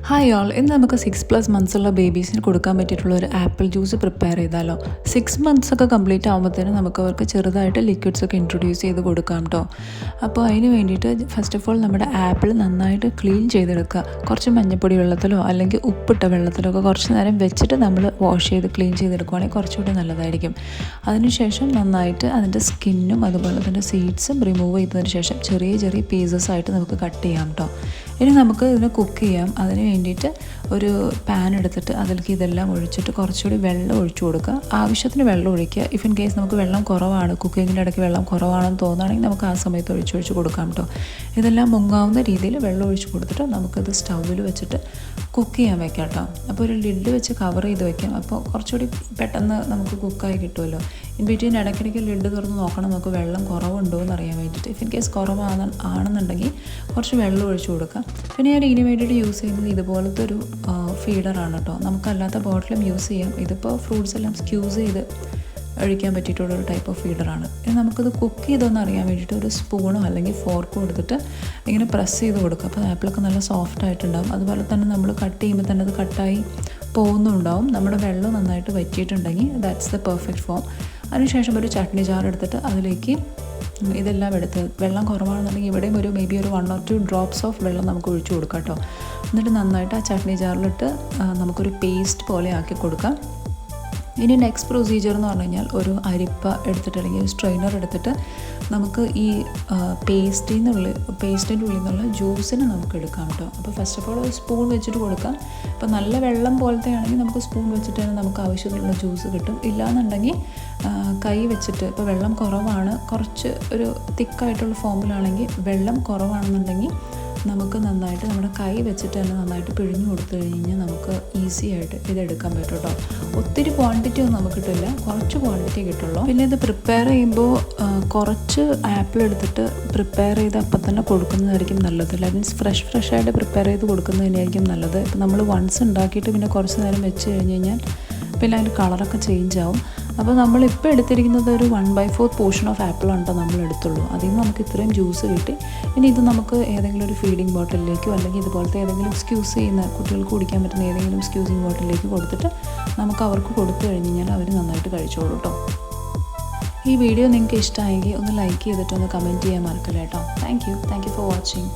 Hi all, ഇന്ന് നമുക്ക് 6+ മന്ത്സുള്ള ബേബീസിന് കൊടുക്കാൻ പറ്റിയിട്ടുള്ള ഒരു ആപ്പിൾ ജ്യൂസ് പ്രിപ്പയർ ചെയ്താലോ. 6 മന്ത്സ് ഒക്കെ കംപ്ലീറ്റ് ആകുമ്പോഴത്തേനും നമുക്ക് അവർക്ക് ചെറുതായിട്ട് ലിക്വിഡ്സ് ഒക്കെ ഇൻട്രൊഡ്യൂസ് ചെയ്ത് കൊടുക്കാം കേട്ടോ. അപ്പോൾ അതിന് വേണ്ടിയിട്ട് ഫസ്റ്റ് ഓഫ് ഓൾ നമ്മുടെ ആപ്പിൾ നന്നായിട്ട് ക്ലീൻ ചെയ്തെടുക്കുക. കുറച്ച് മഞ്ഞൾപ്പൊടി വെള്ളത്തിലോ അല്ലെങ്കിൽ ഉപ്പിട്ട വെള്ളത്തിലോ ഒക്കെ കുറച്ച് നേരം വെച്ചിട്ട് നമ്മൾ വാഷ് ചെയ്ത് ക്ലീൻ ചെയ്തെടുക്കുകയാണെങ്കിൽ കുറച്ചുകൂടി നല്ലതായിരിക്കും. അതിനുശേഷം നന്നായിട്ട് അതിൻ്റെ സ്കിന്നും അതുപോലെ തന്നെ സീഡ്സും റിമൂവ് ചെയ്തതിന് ശേഷം ചെറിയ ചെറിയ പീസസ് ആയിട്ട് നമുക്ക് കട്ട് ചെയ്യാം കേട്ടോ. ഇനി നമുക്ക് ഇതിനെ കുക്ക് ചെയ്യാം. അതിന് വേണ്ടിയിട്ട് ഒരു പാൻ എടുത്തിട്ട് അതിലേക്ക് ഇതെല്ലാം ഒഴിച്ചിട്ട് കുറച്ചുകൂടി വെള്ളം ഒഴിച്ചു കൊടുക്കുക. ആവശ്യത്തിന് വെള്ളം ഒഴിക്കുക. ഇഫ് ഇൻ കേസ് നമുക്ക് വെള്ളം കുറവാണ്, കുക്കിങ്ങിൻ്റെ ഇടയ്ക്ക് വെള്ളം കുറവാണെന്ന് തോന്നുകയാണെങ്കിൽ നമുക്ക് ആ സമയത്ത് ഒഴിച്ച് കൊടുക്കാം കേട്ടോ. ഇതെല്ലാം മുങ്ങാവുന്ന രീതിയിൽ വെള്ളം ഒഴിച്ച് കൊടുത്തിട്ട് നമുക്കത് സ്റ്റൗവിൽ വെച്ചിട്ട് കുക്ക് ചെയ്യാൻ വെക്കാം കേട്ടോ. അപ്പോൾ ഒരു ലിഡ് വെച്ച് കവർ ചെയ്ത് വെക്കാം. അപ്പോൾ കുറച്ചുകൂടി പെട്ടെന്ന് നമുക്ക് കുക്കായി കിട്ടുമല്ലോ. ഇൻ ബിറ്റ്വീൻ ഇടയ്ക്കിടയ്ക്ക് ലിഡ് തുറന്ന് നോക്കണം, നമുക്ക് വെള്ളം കുറവുണ്ടോ എന്ന് അറിയാൻ വേണ്ടിയിട്ട്. ഇഫ് ഇൻ കേസ് കുറവാണെന്നുണ്ടെങ്കിൽ കുറച്ച് വെള്ളം ഒഴിച്ച് കൊടുക്കാം. പിന്നെ ഞാൻ ഇതിന് വേണ്ടിയിട്ട് യൂസ് ചെയ്യുന്നത് ഇതുപോലത്തെ ഒരു ഫീഡറാണ് കേട്ടോ. നമുക്കല്ലാത്ത ബോട്ടിലും യൂസ് ചെയ്യാം. ഇതിപ്പോൾ ഫ്രൂട്ട്സ് എല്ലാം സ്ക്യൂസ് ചെയ്ത് ഒഴിക്കാൻ പറ്റിയിട്ടുള്ളൊരു ടൈപ്പ് ഓഫ് ഫീഡറാണ്. ഇനി നമുക്കിത് കുക്ക് ചെയ്തോന്ന് അറിയാൻ വേണ്ടിയിട്ട് ഒരു സ്പൂണോ അല്ലെങ്കിൽ ഫോർക്കോ എടുത്തിട്ട് ഇങ്ങനെ പ്രസ് ചെയ്ത് കൊടുക്കുക. അപ്പോൾ ആപ്പിളൊക്കെ നല്ല സോഫ്റ്റ് ആയിട്ടുണ്ടാകും. അതുപോലെ തന്നെ നമ്മൾ കട്ട് ചെയ്യുമ്പോൾ തന്നെ അത് കട്ടായി പോകുന്നുണ്ടാവും. നമ്മുടെ വെള്ളം നന്നായിട്ട് വറ്റിയിട്ടുണ്ടെങ്കിൽ ദാറ്റ്സ് ദ പെർഫെക്റ്റ് ഫോം. അതിനുശേഷം ഒരു ചട്നി ജാർ എടുത്തിട്ട് അതിലേക്ക് ഇതെല്ലാം എടുത്ത്, വെള്ളം കുറവാണെന്നുണ്ടെങ്കിൽ ഇവിടെയും ഒരു മേബി ഒരു 1 or 2 ഡ്രോപ്സ് ഓഫ് വെള്ളം നമുക്ക് ഒഴിച്ചു കൊടുക്കാം കേട്ടോ. എന്നിട്ട് നന്നായിട്ട് ആ ചട്നി ജാറിലിട്ട് നമുക്കൊരു പേസ്റ്റ് പോലെ ആക്കി കൊടുക്കാം. ഇനി നെക്സ്റ്റ് പ്രൊസീജിയർ എന്ന് പറഞ്ഞു കഴിഞ്ഞാൽ ഒരു അരിപ്പ എടുത്തിട്ട് അല്ലെങ്കിൽ ഒരു സ്ട്രെയിനർ എടുത്തിട്ട് നമുക്ക് ഈ പേസ്റ്റിൻ്റെ ഉള്ളിൽ നിന്നുള്ള ജ്യൂസിന് നമുക്ക് എടുക്കാം കേട്ടോ. അപ്പോൾ ഫസ്റ്റ് ഓഫ് ഓൾ ഒരു സ്പൂൺ വെച്ചിട്ട് കൊടുക്കാം. ഇപ്പോൾ നല്ല വെള്ളം പോലത്തെ ആണെങ്കിൽ നമുക്ക് സ്പൂൺ വെച്ചിട്ട് തന്നെ നമുക്ക് ആവശ്യത്തിനുള്ള ജ്യൂസ് കിട്ടും. ഇല്ലയെന്നുണ്ടെങ്കിൽ കൈ വെച്ചിട്ട്, ഇപ്പോൾ വെള്ളം കുറവാണ്, കുറച്ച് ഒരു തിക്കായിട്ടുള്ള ഫോമിലാണെങ്കിൽ വെള്ളം കുറവാണെന്നുണ്ടെങ്കിൽ നമുക്ക് നന്നായിട്ട് നമ്മുടെ കൈ വെച്ചിട്ട് തന്നെ നന്നായിട്ട് പിഴിഞ്ഞു കൊടുത്തു കഴിഞ്ഞാൽ നമുക്ക് ഈസി ആയിട്ട് ഇതെടുക്കാൻ പറ്റും കേട്ടോ. ഒത്തിരി ക്വാണ്ടിറ്റി ഒന്നും നമുക്ക് കിട്ടില്ല, കുറച്ച് ക്വാണ്ടിറ്റി കിട്ടുള്ളൂ. പിന്നെ ഇത് പ്രിപ്പയർ ചെയ്യുമ്പോൾ കുറച്ച് ആപ്പിൾ എടുത്തിട്ട് പ്രിപ്പയർ ചെയ്ത് അപ്പം തന്നെ കൊടുക്കുന്നതായിരിക്കും നല്ലത്. മീൻസ് ഫ്രഷ് ആയിട്ട് പ്രിപ്പയർ ചെയ്ത് കൊടുക്കുന്നത് തന്നെയായിരിക്കും നല്ലത്. ഇപ്പം നമ്മൾ വൺസ് ഉണ്ടാക്കിയിട്ട് പിന്നെ കുറച്ച് നേരം വെച്ച് കഴിഞ്ഞ് കഴിഞ്ഞാൽ പിന്നെ അതിൻ്റെ കളറൊക്കെ ചേഞ്ച് ആവും. അപ്പോൾ നമ്മളിപ്പോൾ എടുത്തിരിക്കുന്നത് ഒരു 1/4 പോർഷൻ ഓഫ് ആപ്പിളാണ് കേട്ടോ നമ്മൾ എടുത്തുള്ളൂ. അതിൽ നിന്ന് നമുക്ക് ഇത്രയും ജ്യൂസ് കിട്ടി. ഇനി ഇത് നമുക്ക് ഏതെങ്കിലും ഒരു ഫീഡിങ് ബോട്ടിലേക്കോ അല്ലെങ്കിൽ ഇതുപോലത്തെ ഏതെങ്കിലും സ്ക്യൂസ് ചെയ്യുന്ന കുട്ടികൾക്ക് കുടിക്കാൻ പറ്റുന്ന ഏതെങ്കിലും സ്ക്യൂസിങ് ബോട്ടിലേക്ക് കൊടുത്തിട്ട് നമുക്ക് അവർക്ക് കൊടുത്തു കഴിഞ്ഞ് കഴിഞ്ഞാൽ അവർ നന്നായിട്ട് കഴിച്ചോളൂ കേട്ടോ. ഈ വീഡിയോ നിങ്ങൾക്ക് ഇഷ്ടമായെങ്കിൽ ഒന്ന് ലൈക്ക് ചെയ്തിട്ട് ഒന്ന് കമൻറ്റ് ചെയ്യാൻ മറക്കില്ല കേട്ടോ. Thank you for watching.